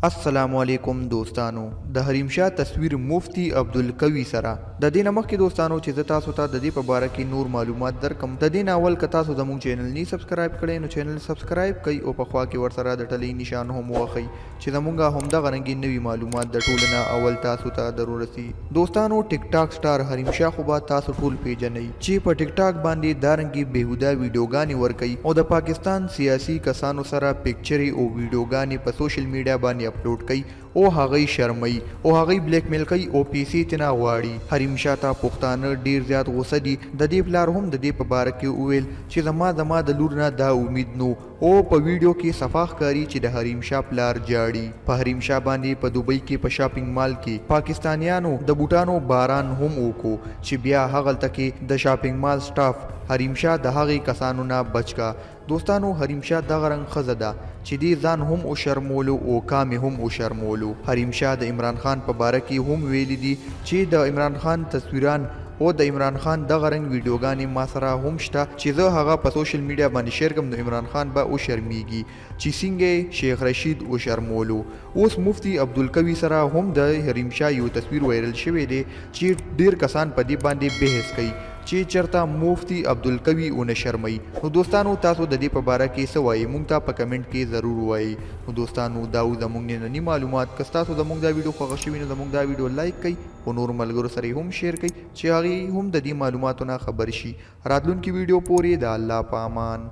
السلام علیکم دوستانو د حریم شاه تصویر مفتی عبدالقوی سره د دې نمخ کې دوستانو چې زه تاسو ته د دې په باره کې نور معلومات درکم د دې ناول که تاسو زموږ چینل نه سبسکرایب کړئ نو چینل سبسکرایب کړئ او په خوا کې ورسره د ټلۍ نشان هم ووهئ چې زموږ همدغه رنګین نوي معلومات د ټولو نه اول تاسو ته ضرور رسي. دوستانو ټیک ټاک سټار حریم شاه خو به تاسو ټول پیژنئ چې په ټیک ټاک باندې دارنګې بېهوده ویډیوګانې ورکوي او د پاکستان سیاسي کسانو سره پکچرې او ویډیوګانې په سوشل میډیا باندې اپلوډ کوي او هغه شرمي او هغه بلیک میل کوي او پیسې تنه غواړي. حریم شاه ته پښتانه ډیر زیات غوسه دي. د دې پلار هم د دې په باره کې وویل چې زما د لور نه دا امید نو او په ویډیو کې صفاح کاری چې د حریم شاه پلار جاړي. په حریم شاه باندې په دوبۍ کې په شاپینګ مال کې پاکستانیانو د بوټانو باران هم وکړو چې بیا هغلته کې د شاپینګ مال سټاف حریم شاه د هغې کسانو نه بچ کا. دوستانو حریم شاه دغه رنګ ښځه ده چې دې ځان هم وشرمولو او کامې هم وشرمولو. حریم شاه د عمران خان په باره کې هم ویلي دي چې د عمران خان تصویران او د عمران خان دغه رنګ ویډیوګانې ما سره هم شته چې زه هغه په سوشل میډیا باندې شیر کوم. د عمران خان به وشرمیږي چې څنګه شیخ رشید وشرمولو. اوس مفتی عبدالقوی سره هم د حریم شاه یو تصویر وایرل شوی دی چې ډیر کسان په دې باندې بحث کوي چې چرته مفتی عبدالقوی ونه شرمي. نو دوستانو تاسو د دې په باره کې څه وایي موږ ته په کمنټ کې ضرور وایي. نو دوستانو دا و زموږ ننني معلومات. که تاسو زموږ دا ویډیو خوښه شوي نو زموږ دا ویډیو لایک کړئ او نور ملګرو سره هم شیر کړئ چې هغې هم د دې معلوماتو نه خبر شي. راتلونکي ویډیو پورې د الله په امان.